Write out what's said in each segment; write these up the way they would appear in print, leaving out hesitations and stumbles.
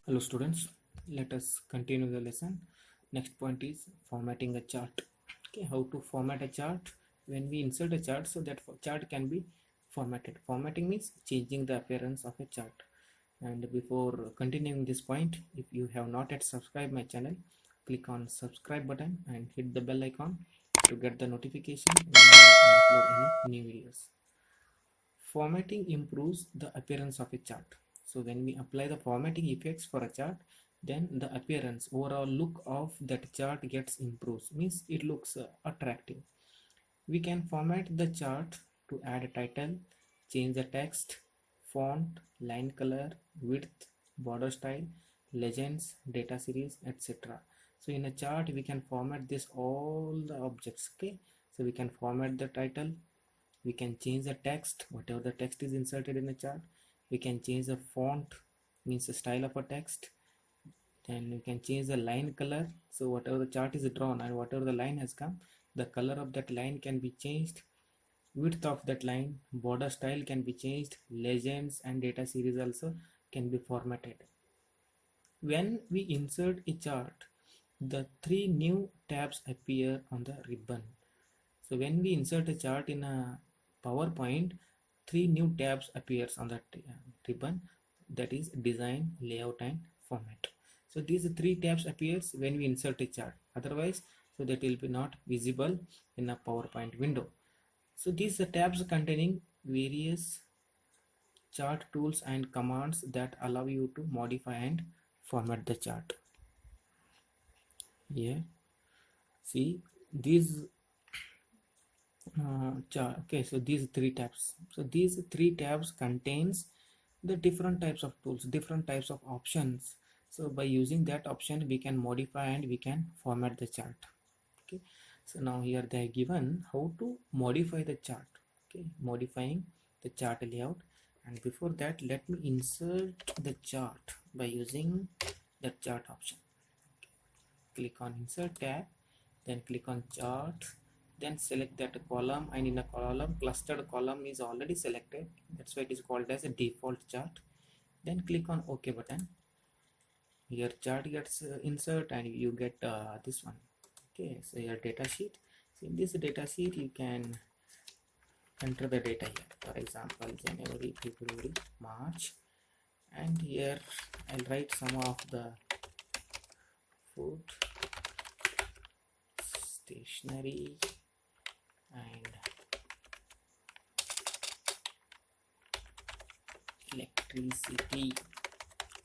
Hello students, let us continue the lesson. Next point is formatting a chart. Okay, how to format a chart when we insert a chart so that chart can be formatted. Formatting means changing the appearance of a chart. And before continuing this point, if you have not yet subscribed my channel, click on subscribe button and hit the bell icon to get the notification whenever I upload any new videos. Formatting improves the appearance of a chart. So when we apply the formatting effects for a chart, then the appearance, overall look of that chart gets improved. Means it looks attractive. We can format the chart to add a title, change the text, font, line color, width, border style, legends, data series, etc. So in a chart, we can format this all the objects. Okay, so we can format the title, we can change the text, whatever the text is inserted in the chart. We can change the font, means the style of a text. Then we can change the line color. So whatever the chart is drawn and whatever the line has come, the color of that line can be changed. Width of that line, border style can be changed. Legends and data series also can be formatted. When we insert a chart, the three new tabs appear on the ribbon. So when we insert a chart in a PowerPoint, three new tabs appears on that ribbon, that is design, layout and format. So these three tabs appears when we insert a chart. Otherwise, so that will be not visible in a PowerPoint window. So these are tabs containing various chart tools and commands that allow you to modify and format the chart. Yeah, see these okay, so these three tabs, so these three tabs contains the different types of tools, different types of options. So by using that option we can modify and we can format the chart. Okay, so now here they are given how to modify the chart. Okay, modifying the chart layout. And before that, let me insert the chart by using the chart option. Click on insert tab, then click on chart, then select that column, and in a column, clustered column is already selected, that's why it is called as a default chart. Then click on OK button. Your chart gets insert and you get this one. Okay, so your data sheet. So in this data sheet you can enter the data here, for example January, February, March, and here I'll write some of the food, stationery and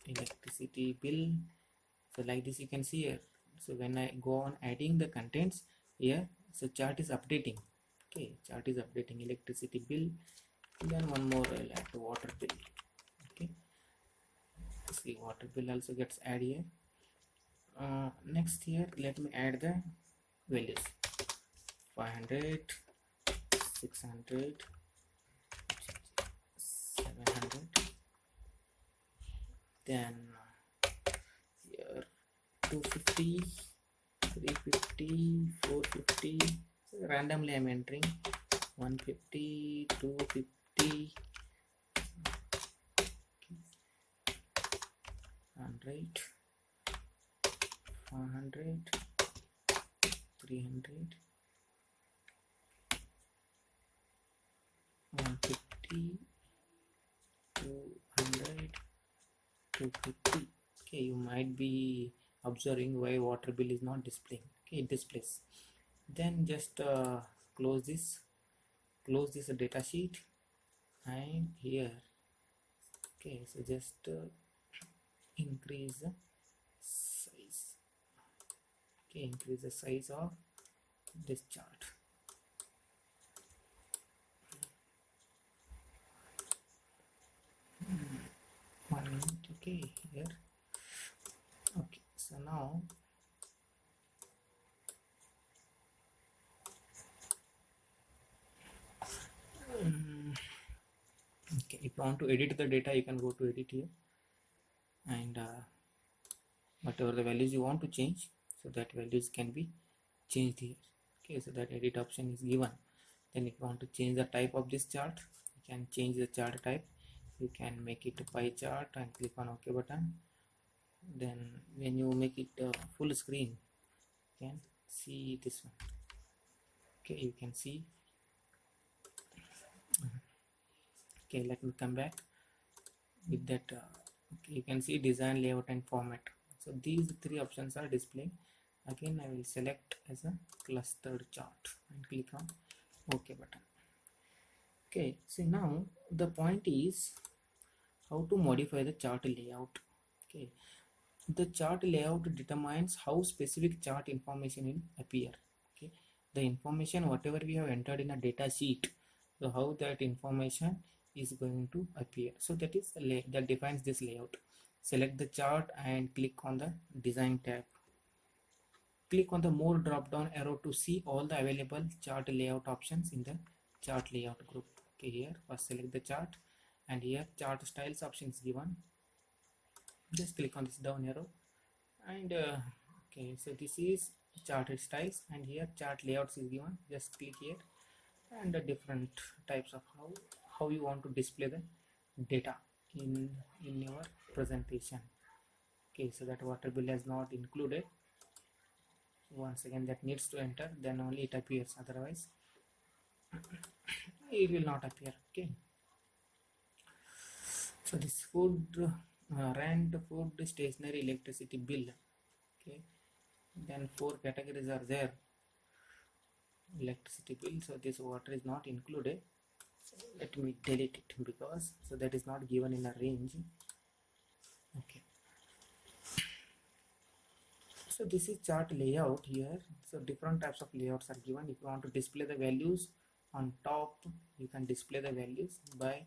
electricity bill. So like this you can see here. So when I go on adding the contents here, so chart is updating. Okay, chart is updating. Electricity bill, then one more I'll add the water bill. Okay, see water bill also gets added here. Next here let me add the values: 500, 600, 700, then here 250, 350, 450. So randomly I'm entering 150, 250, 100, 400, 300, 150, 200, 250. Okay, you might be observing why water bill is not displaying. Okay, it displays. Then just close this data sheet, and here, okay, so just increase the size. Okay, increase the size of this chart. One minute. Okay, here. Okay, so now okay, if you want to edit the data, you can go to edit here, and whatever the values you want to change, so that values can be changed here. Okay, so that edit option is given. Then if you want to change the type of this chart, you can change the chart type. You can make it a pie chart and click on OK button, then when you make it full screen, you can see this one. Okay, you can see. Okay, let me come back with that. Okay, you can see design, layout and format. So these three options are displaying. Again I will select as a clustered chart and click on OK button. Okay, so now the point is how to modify the chart layout. Okay, the chart layout determines how specific chart information will appear. Okay, the information whatever we have entered in a data sheet, so how that information is going to appear, so that is that defines this layout. Select the chart and click on the design tab. Click on the more drop down arrow to see all the available chart layout options in the chart layout group. Okay, here first select the chart and here chart styles option is given. Just click on this down arrow and okay, so this is charted styles and here chart layouts is given. Just click here and the different types of how you want to display the data in your presentation. Okay, so that water bill has not included. Once again that needs to enter, then only it appears, otherwise it will not appear. Okay, so this food rent, food, stationery, electricity bill. Okay, then 4 categories are there. Electricity bill, so this water is not included. Let me delete it because so that is not given in a range. Okay, so this is chart layout here. So different types of layouts are given. If you want to display the values on top, you can display the values by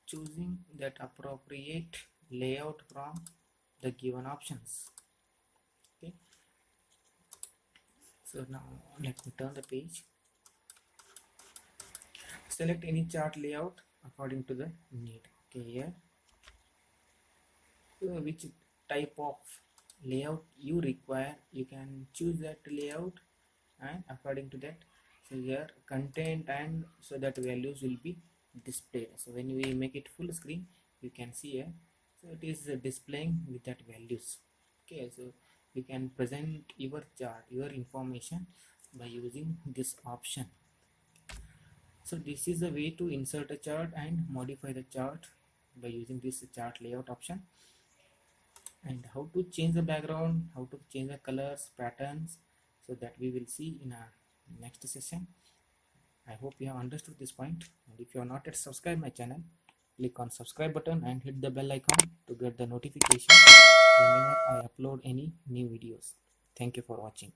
choosing that appropriate layout from the given options. Okay, so now let me turn the page. Select any chart layout according to the need. Okay, here which type of layout you require, you can choose that layout and according to that, so here content and so that values will be displayed. So when we make it full screen, you can see here, so it is displaying with that values. Okay, so you can present your chart, your information by using this option. So this is the way to insert a chart and modify the chart by using this chart layout option. And how to change the background, how to change the colors, patterns, so that we will see in our next session. I hope you have understood this point, and if you are not yet subscribed my channel, click on subscribe button and hit the bell icon to get the notification whenever I upload any new videos. Thank you for watching.